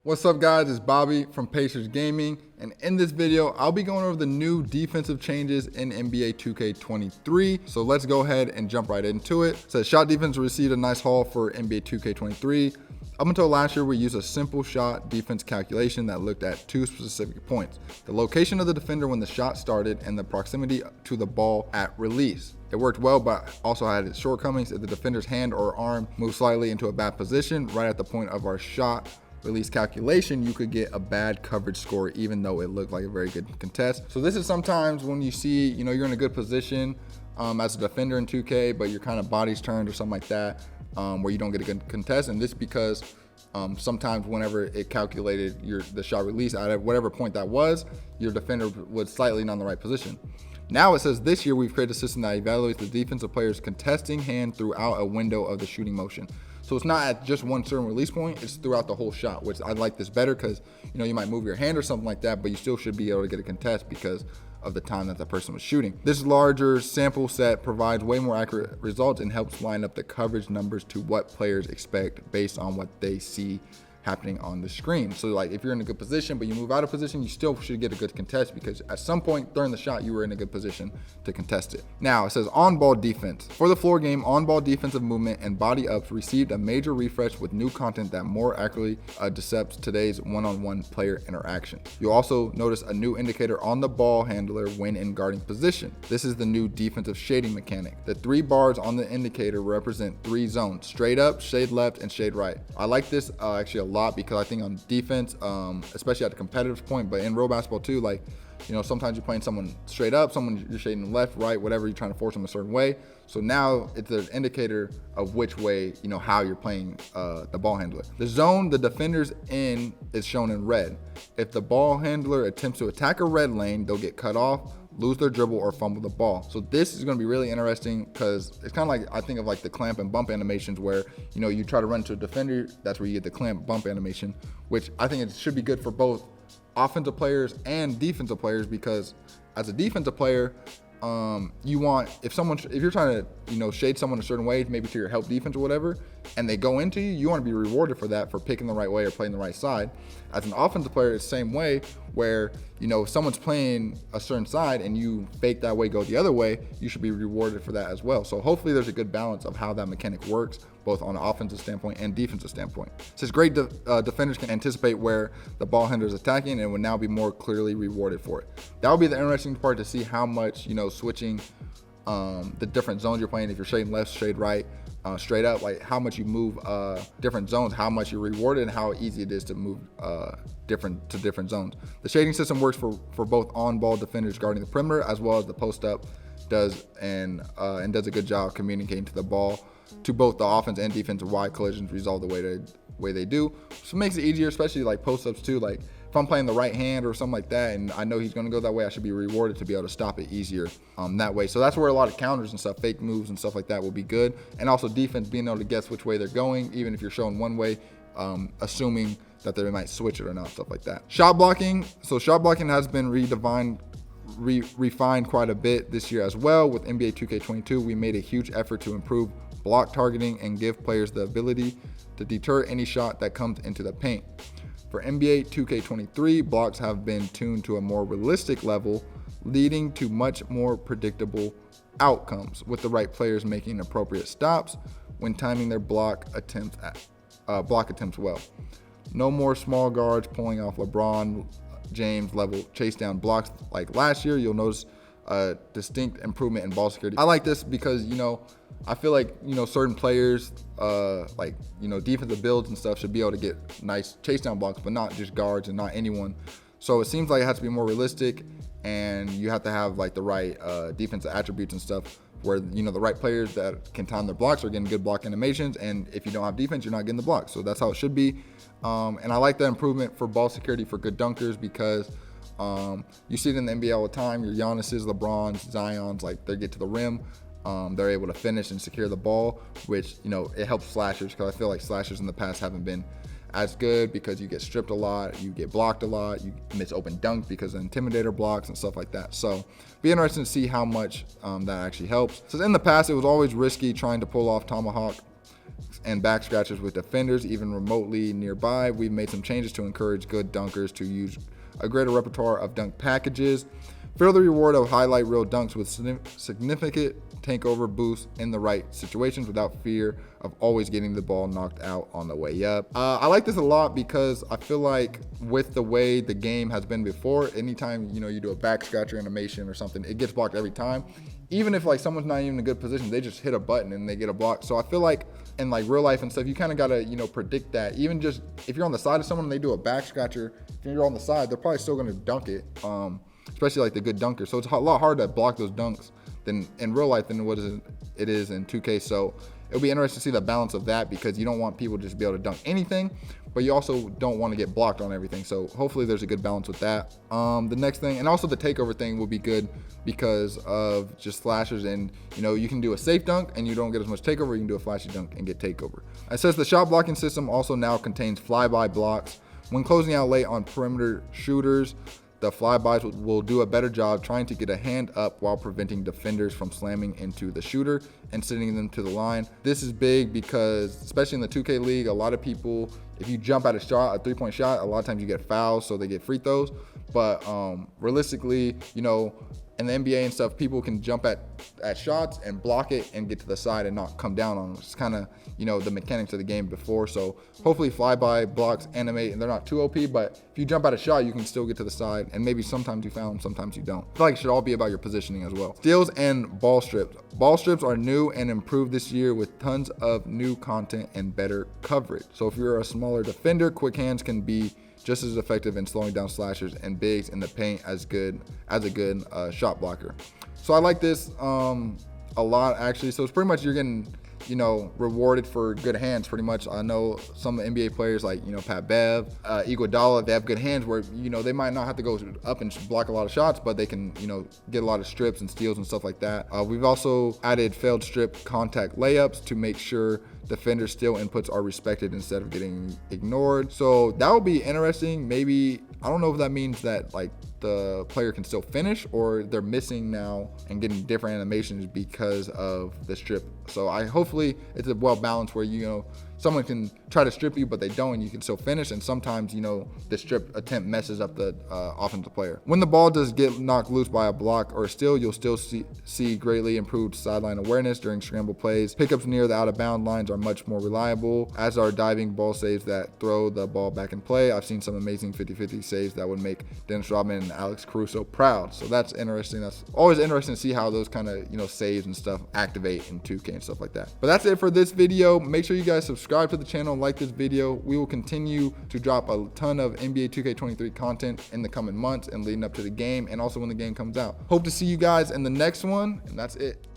What's up guys, it's Bobby from Pacers Gaming, and in this video I'll be going over the new defensive changes in NBA 2K23. So let's go ahead and jump right into it. It says shot defense received a nice haul for NBA 2K23. Up until last year, we used a simple shot defense calculation that looked at two specific points: the location of the defender when the shot started and the proximity to the ball at release. It worked well, but also had its shortcomings. If the defender's hand or arm moved slightly into a bad position right at the point of our shot release calculation, you could get a bad coverage score even though it looked like a very good contest. So this is sometimes when you see, you're in a good position as a defender in 2K, but your kind of body's turned or something like that, where you don't get a good contest. And this because sometimes whenever it calculated the shot release at whatever point that was, your defender was slightly not in the right position. Now it says this year we've created a system that evaluates the defensive player's contesting hand throughout a window of the shooting motion. So it's not at just one certain release point, it's throughout the whole shot, which I like this better because you might move your hand or something like that, but you still should be able to get a contest because of the time that the person was shooting. This larger sample set provides way more accurate results and helps line up the coverage numbers to what players expect based on what they see happening on the screen. So like if you're in a good position but you move out of position, you still should get a good contest because at some point during the shot you were in a good position to contest it. Now it says on-ball defense. For the floor game, on-ball defensive movement and body ups received a major refresh with new content that more accurately depicts today's one-on-one player interaction. You'll also notice a new indicator on the ball handler when in guarding position. This is the new defensive shading mechanic. The three bars on the indicator represent three zones: straight up, shade left, and shade right. I like this actually a lot because I think on defense, especially at the competitive point, but in real basketball too, like sometimes you're playing someone straight up, someone you're shading left, right, whatever, you're trying to force them a certain way. So now it's an indicator of which way, how you're playing the ball handler. The zone the defender's in is shown in red. If the ball handler attempts to attack a red lane, they'll get cut off, lose their dribble, or fumble the ball. So this is going to be really interesting because it's kind of like, I think of like the clamp and bump animations where, you try to run to a defender, that's where you get the clamp bump animation, which I think it should be good for both offensive players and defensive players, because as a defensive player, you want, if you're trying to, shade someone a certain way, maybe to your help defense or whatever, and they go into you, you want to be rewarded for that, for picking the right way or playing the right side. As an offensive player, it's the same way, where, if someone's playing a certain side and you fake that way, go the other way, you should be rewarded for that as well. So hopefully there's a good balance of how that mechanic works, both on an offensive standpoint and defensive standpoint. It says great defenders can anticipate where the ball handler is attacking and will now be more clearly rewarded for it. That will be the interesting part, to see how much, switching the different zones you're playing. If you're shading left, shade right, straight up, like how much you move different zones, how much you're rewarded, and how easy it is to move different zones. The shading system works for both on-ball defenders guarding the perimeter as well as the post-up does, and does a good job communicating to the ball to both the offense and defense why collisions resolve the way they do. So it makes it easier, especially like post-ups too. Like if I'm playing the right hand or something like that and I know he's going to go that way, I should be rewarded to be able to stop it easier that way. So that's where a lot of counters and stuff, fake moves and stuff like that will be good. And also defense being able to guess which way they're going, even if you're showing one way, assuming that they might switch it or not, stuff like that. Shot blocking. So shot blocking has been refined quite a bit this year as well. With NBA 2K22, we made a huge effort to improve block targeting and give players the ability to deter any shot that comes into the paint. For NBA 2K23, blocks have been tuned to a more realistic level, leading to much more predictable outcomes, with the right players making appropriate stops when timing their block attempts well. No more small guards pulling off LeBron James level chase down blocks like last year. You'll notice a distinct improvement in ball security. I like this because, I feel like, certain players, defensive builds and stuff should be able to get nice chase down blocks, but not just guards and not anyone. So it seems like it has to be more realistic, and you have to have like the right defensive attributes and stuff, where, the right players that can time their blocks are getting good block animations. And if you don't have defense, you're not getting the blocks. So that's how it should be. And I like that improvement for ball security for good dunkers, because you see it in the NBA all the time. Your Giannis's, LeBron's, Zion's, like they get to the rim, they're able to finish and secure the ball, which, it helps slashers, because I feel like slashers in the past haven't been as good because you get stripped a lot, you get blocked a lot, you miss open dunks because of intimidator blocks and stuff like that. So be interesting to see how much that actually helps. So in the past, it was always risky trying to pull off tomahawk and back scratches with defenders even remotely nearby. We've made some changes to encourage good dunkers to use a greater repertoire of dunk packages. Feel the reward of highlight reel dunks with significant takeover boosts in the right situations without fear of always getting the ball knocked out on the way up. I like this a lot because I feel like with the way the game has been before, anytime you do a back scratcher animation or something, it gets blocked every time. Even if like someone's not even in a good position, they just hit a button and they get a block. So I feel like in like real life and stuff, you kind of gotta predict that. Even just if you're on the side of someone and they do a back scratcher, if you're on the side, they're probably still gonna dunk it. Especially like the good dunkers. So it's a lot harder to block those dunks than in real life than what it is in 2K. So it'll be interesting to see the balance of that, because you don't want people just to be able to dunk anything, but you also don't want to get blocked on everything. So hopefully there's a good balance with that. The next thing, and also the takeover thing will be good because of just flashers, and you can do a safe dunk and you don't get as much takeover. You can do a flashy dunk and get takeover. It says the shot blocking system also now contains flyby blocks. When closing out late on perimeter shooters, the flybys will do a better job trying to get a hand up while preventing defenders from slamming into the shooter and sending them to the line. This is big because, especially in the 2K League, a lot of people, if you jump at a shot, a three-point shot, a lot of times you get fouls, so they get free throws. But realistically, in the NBA and stuff, people can jump at shots and block it and get to the side and not come down on them. It's kind of, the mechanics of the game before. So hopefully flyby blocks animate and they're not too OP, but if you jump at a shot, you can still get to the side, and maybe sometimes you foul them, sometimes you don't. I feel like it should all be about your positioning as well. Steals and ball strips. Ball strips are new and improved this year with tons of new content and better coverage. So if you're a smaller defender, quick hands can be just as effective in slowing down slashers and bigs in the paint as a good shot blocker. So I like this a lot, actually. So it's pretty much you're getting rewarded for good hands pretty much. I know some NBA players like Pat Bev, Iguodala, they have good hands where they might not have to go up and block a lot of shots, but they can get a lot of strips and steals and stuff like that. We've also added failed strip contact layups to make sure defender steal inputs are respected instead of getting ignored. So that will be interesting. Maybe, I don't know if that means that like the player can still finish, or they're missing now and getting different animations because of the strip. So hopefully it's a well balanced where someone can try to strip you, but they don't, and you can still finish. And sometimes, the strip attempt messes up the offensive player. When the ball does get knocked loose by a block or a steal, you'll still see greatly improved sideline awareness during scramble plays. Pickups near the out of bound lines are much more reliable, as are diving ball saves that throw the ball back in play. I've seen some amazing 50-50 saves that would make Dennis Rodman and Alex Caruso proud. So that's interesting. That's always interesting to see how those kind of, saves and stuff activate in 2K and stuff like that. But that's it for this video. Make sure you guys subscribe to the channel, like this video. We will continue to drop a ton of NBA 2K23 content in the coming months and leading up to the game, and also when the game comes out. Hope to see you guys in the next one, and that's it.